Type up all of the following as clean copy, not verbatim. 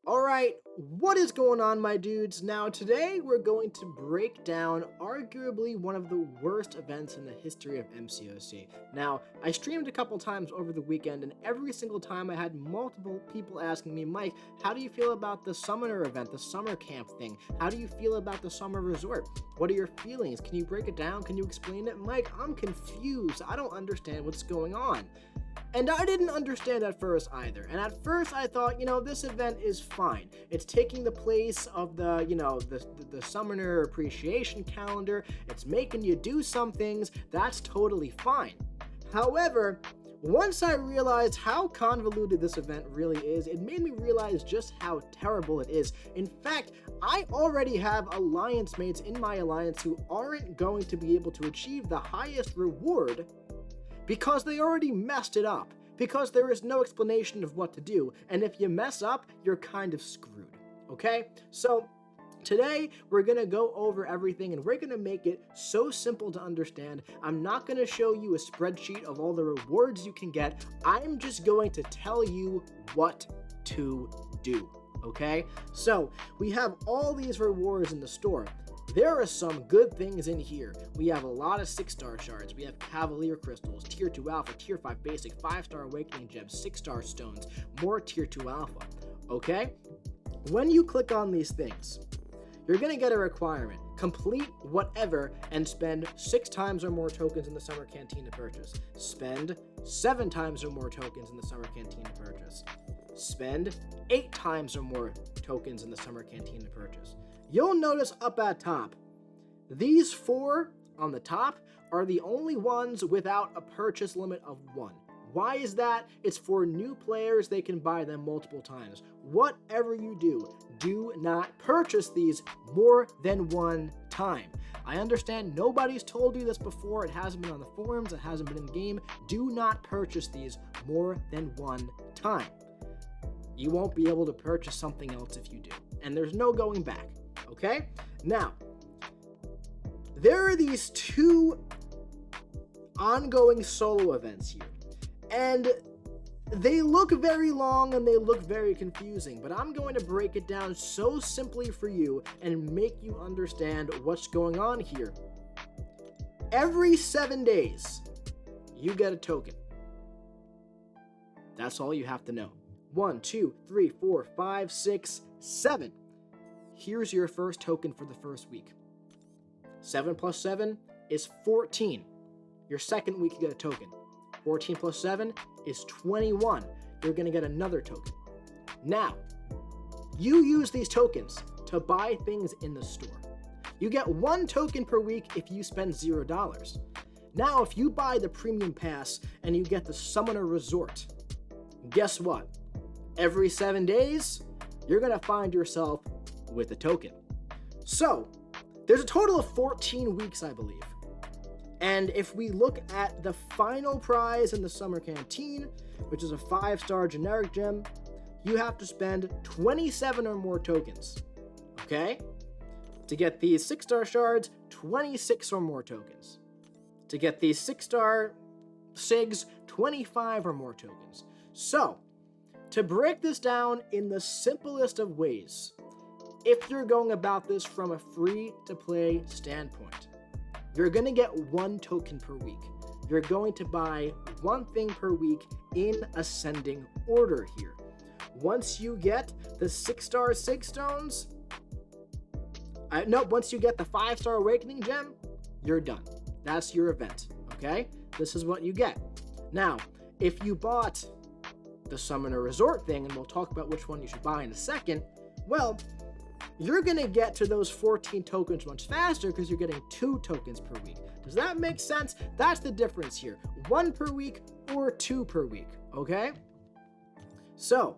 Alright, what is going on, my dudes? Now, today we're going to break down arguably one of the worst events in the history of MCOC. Now, I streamed a couple times over the weekend, and every single time I had multiple people asking me, Mike, how do you feel about the summoner event, the summer camp thing? How do you feel about the summer resort? What are your feelings? Can you break it down? Can you explain it? Mike, I'm confused. I don't understand what's going on. And I didn't understand at first either. And at first I thought, this event is fine. It's taking the place of the Summoner Appreciation Calendar. It's making you do some things. That's totally fine. However, once I realized how convoluted this event really is, it made me realize just how terrible it is. In fact, I already have alliance mates in my alliance who aren't going to be able to achieve the highest reward because they already messed it up, because there is no explanation of what to do, and if you mess up, you're kind of screwed, okay? So, today, we're gonna go over everything, and we're gonna make it so simple to understand. I'm not gonna show you a spreadsheet of all the rewards you can get. I'm just going to tell you what to do, okay? So, we have all these rewards in the store. There are some good things in here. We have a lot of 6-star shards. We have Cavalier Crystals, Tier 2 Alpha, Tier 5 Basic, 5-star Awakening Gems, 6-star Stones, more Tier 2 Alpha, okay? When you click on these things, you're going to get a requirement. Complete whatever and spend 6 times or more tokens in the Summer Canteen to purchase. Spend 7 times or more tokens in the Summer Canteen to purchase. Spend 8 times or more tokens in the Summer Canteen to purchase. You'll notice up at top, these 4 on the top are the only ones without a purchase limit of 1. Why is that? It's for new players. They can buy them multiple times. Whatever you do, do not purchase these more than 1 time. I understand nobody's told you this before. It hasn't been on the forums. It hasn't been in game. Do not purchase these more than 1 time. You won't be able to purchase something else if you do. And there's no going back. Okay? Now, there are these 2 ongoing solo events here. And they look very long and they look very confusing, but I'm going to break it down so simply for you and make you understand what's going on here. Every 7 days, you get a token. That's all you have to know. 1, 2, 3, 4, 5, 6, 7. Here's your first token for the first week. 7 plus 7 is 14. Your second week, you get a token. 14 plus 7 is 21. You're going to get another token. Now, you use these tokens to buy things in the store. You get 1 token per week if you spend $0. Now, if you buy the Premium Pass and you get the Summoner Resort, guess what? Every 7 days, you're going to find yourself with a token. So, there's a total of 14 weeks, I believe. And if we look at the final prize in the Summer Canteen, which is a 5-star generic gem, you have to spend 27 or more tokens. Okay? To get these 6-star shards, 26 or more tokens. To get these 6-star SIGs, 25 or more tokens. So, to break this down in the simplest of ways, if you're going about this from a free-to-play standpoint, you're going to get 1 token per week. You're going to buy 1 thing per week in ascending order here. Once you get the 6-star Sig Stones, once you get the 5-star Awakening Gem, you're done. That's your event, okay? This is what you get. Now, if you bought the Summoner Resort thing, and we'll talk about which one you should buy in a second, well, you're going to get to those 14 tokens much faster because you're getting 2 tokens per week. Does that make sense? That's the difference here. 1 per week or 2 per week, okay? So,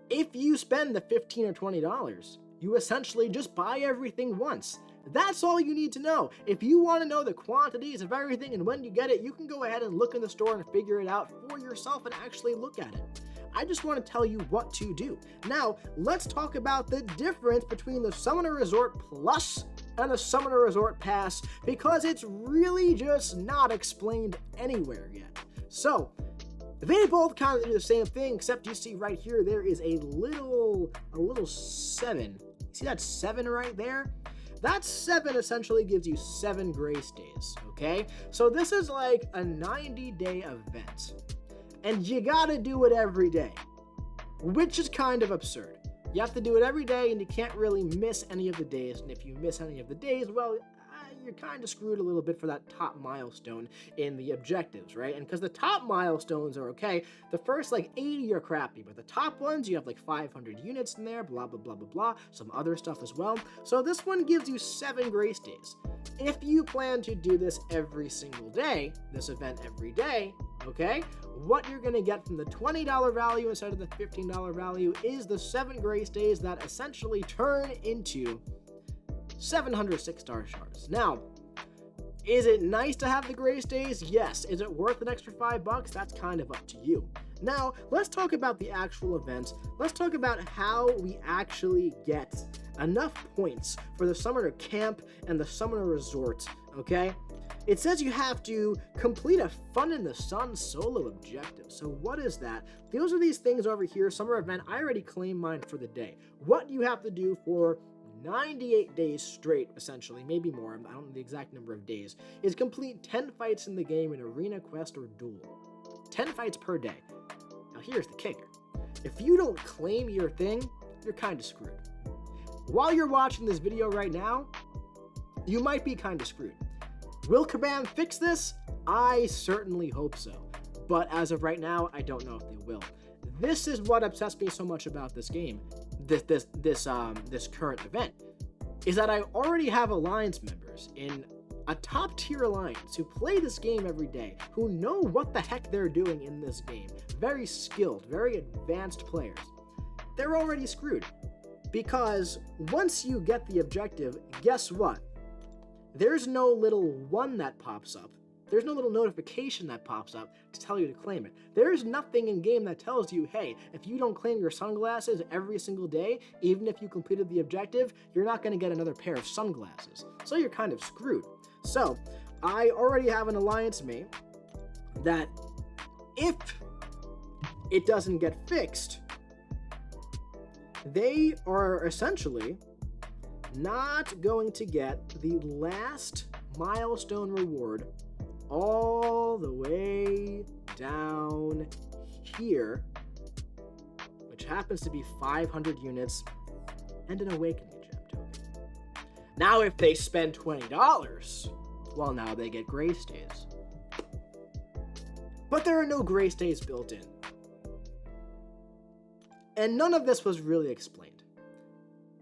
if you spend the $15 or $20, you essentially just buy everything once. That's all you need to know. If you want to know the quantities of everything and when you get it, you can go ahead and look in the store and figure it out for yourself and actually look at it. I just want to tell you what to do. Now, let's talk about the difference between the Summoner Resort Plus and the Summoner Resort Pass, because it's really just not explained anywhere yet. So, They both kind of do the same thing, except you see right here, there is a little 7. See that 7 right there? That 7 essentially gives you 7 grace days, okay? So this is like a 90-day event. And you gotta do it every day, which is kind of absurd. You have to do it every day, and you can't really miss any of the days. And if you miss any of the days, well, you're kind of screwed a little bit for that top milestone in the objectives, right? And because the top milestones are okay, the first like 80 are crappy, but the top ones, you have like 500 units in there, blah, blah, blah, blah, blah, some other stuff as well. So this one gives you 7 grace days. If you plan to do this every single day, this event every day, okay, what you're going to get from the $20 value instead of the $15 value is the 7 grace days that essentially turn into 700 6-star shards. Now, is it nice to have the grace days? Yes. Is it worth an extra $5? That's kind of up to you. Now, let's talk about the actual event. Let's talk about how we actually get enough points for the Summoner Camp and the Summoner Resort, okay? It says you have to complete a Fun in the Sun solo objective. So what is that? Those are these things over here, Summer Event. I already claimed mine for the day. What you have to do for 98 days straight, essentially, maybe more, I don't know the exact number of days, is complete 10 fights in the game in Arena, Quest, or Duel. 10 fights per day. Now here's the kicker. If you don't claim your thing, you're kind of screwed. While you're watching this video right now, you might be kind of screwed. Will Kabam fix this? I certainly hope so. But as of right now, I don't know if they will. This is what obsessed me so much about this game, this current event, is that I already have alliance members in a top tier alliance who play this game every day, who know what the heck they're doing in this game. Very skilled, very advanced players. They're already screwed. Because once you get the objective, guess what? There's no little one that pops up. There's no little notification that pops up to tell you to claim it. There's nothing in game that tells you, hey, if you don't claim your sunglasses every single day, even if you completed the objective, you're not going to get another pair of sunglasses. So you're kind of screwed. So I already have an alliance mate that if it doesn't get fixed, they are essentially not going to get the last milestone reward all the way down here, which happens to be 500 units and an awakening gem token. Now if they spend $20, well, now they get grace days. But there are no grace days built in. And none of this was really explained.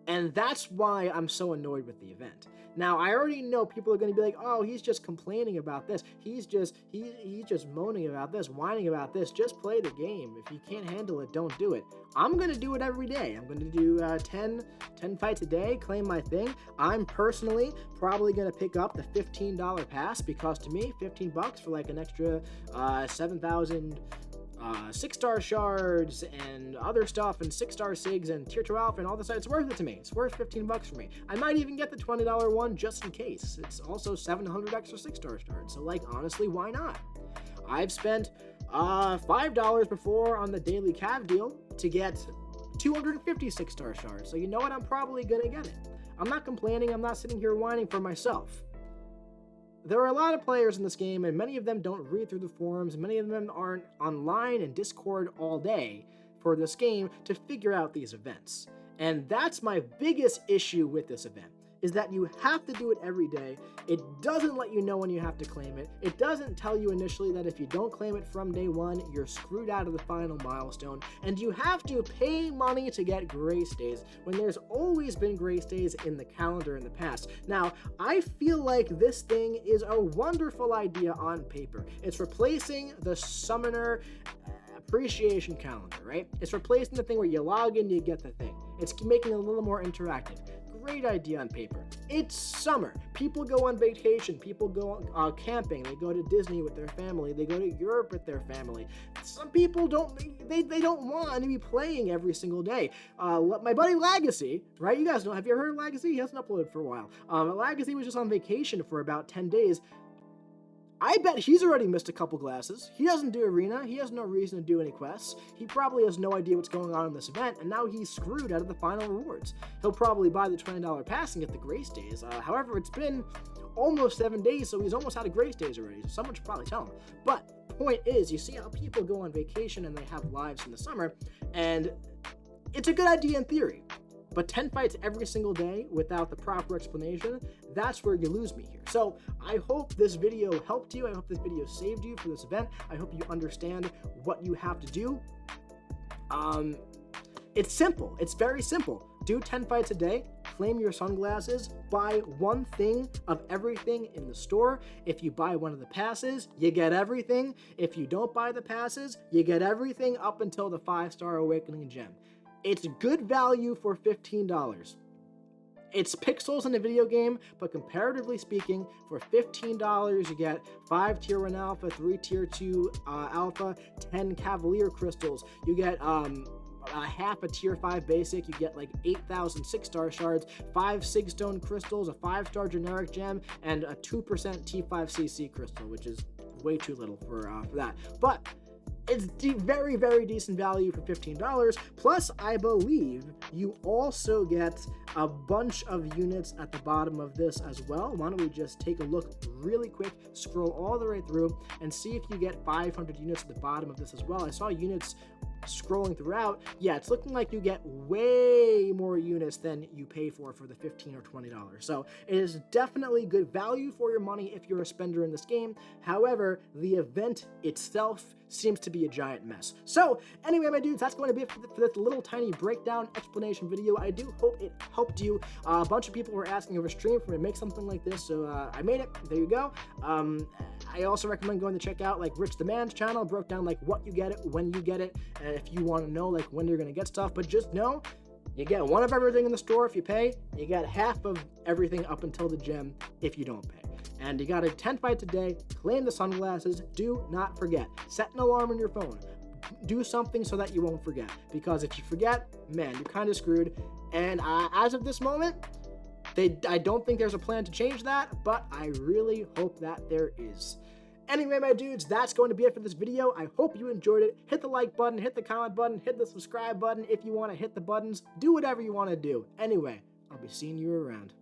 And that's why I'm so annoyed with the event. Now, I already know people are going to be like, oh, he's just complaining about this. He's just moaning about this, whining about this. Just play the game. If you can't handle it, don't do it. I'm going to do it every day. I'm going to do 10 fights a day, claim my thing. I'm personally probably going to pick up the $15 pass because to me, $15 for like an extra 7,000 6-star shards and other stuff and 6-star SIGs and tier 2 alpha and all this, it's worth it to me. It's worth $15 for me. I might even get the $20 one just in case. It's also 700 extra 6-star shards. So like, honestly, why not? I've spent $5 before on the daily cav deal to get 250 6-star shards. So you know what? I'm probably gonna get it. I'm not complaining. I'm not sitting here whining for myself. There are a lot of players in this game, and many of them don't read through the forums. Many of them aren't online and Discord all day for this game to figure out these events. And that's my biggest issue with this event, is that you have to do it every day. It doesn't let you know when you have to claim it. It doesn't tell you initially that if you don't claim it from day one, you're screwed out of the final milestone. And you have to pay money to get grace days when there's always been grace days in the calendar in the past. Now, I feel like this thing is a wonderful idea on paper. It's replacing the Summoner appreciation calendar, right? It's replacing the thing where you log in, you get the thing. It's making it a little more interactive. Great idea on paper. It's summer. People go on vacation. People go camping. They go to Disney with their family. They go to Europe with their family. Some people don't. They don't want to be playing every single day. My buddy Legacy, right? You guys know. Have you ever heard of Legacy? He hasn't uploaded for a while. Legacy was just on vacation for about 10 days. I bet he's already missed a couple glasses. He doesn't do arena. He has no reason to do any quests. He probably has no idea what's going on in this event, and now he's screwed out of the final rewards. He'll probably buy the $20 pass and get the grace days. However, it's been almost 7 days, so he's almost out of grace days already. So someone should probably tell him. But point is, you see how people go on vacation and they have lives in the summer, and it's a good idea in theory. But 10 fights every single day without the proper explanation, that's where you lose me here. So I hope this video helped you. I hope this video saved you for this event. I hope you understand what you have to do. It's simple. It's very simple. Do 10 fights a day, claim your sunglasses, buy one thing of everything in the store. If you buy one of the passes, you get everything. If you don't buy the passes, you get everything up until the 5-star Awakening Gem. It's good value for $15. It's pixels in a video game, but comparatively speaking, for $15, you get 5 Tier 1 Alpha, 3 Tier 2 Alpha, 10 Cavalier Crystals. You get half a Tier 5 Basic. You get like 8,000 6-star shards, 5 Sigstone Crystals, a 5-star Generic Gem, and a 2% T5CC Crystal, which is way too little for that. But it's very, very decent value for $15. Plus, I believe you also get a bunch of units at the bottom of this as well. Why don't we just take a look really quick, scroll all the way through, and see if you get 500 units at the bottom of this as well. I saw units scrolling throughout. Yeah, it's looking like you get way more units than you pay for the $15 or $20. So it is definitely good value for your money if you're a spender in this game. However, the event itself seems to be a giant mess. So anyway, my dudes, that's going to be it for this little tiny breakdown explanation video. I do hope it helped you. A bunch of people were asking over stream for me to make something like this, so I made it. There you go. I also recommend going to check out like Rich the Man's channel. Broke down like what you get it, when you get it, if you want to know like when you're gonna get stuff. But just know you get one of everything in the store if you pay. You get half of everything up until the gem if you don't pay. And you got 10 fights a day. Claim the sunglasses. Do not forget. Set an alarm on your phone. Do something so that you won't forget. Because if you forget, man, you're kind of screwed. And as of this moment, I don't think there's a plan to change that, but I really hope that there is. Anyway, my dudes, that's going to be it for this video. I hope you enjoyed it. Hit the like button, hit the comment button, hit the subscribe button if you want to hit the buttons. Do whatever you want to do. Anyway, I'll be seeing you around.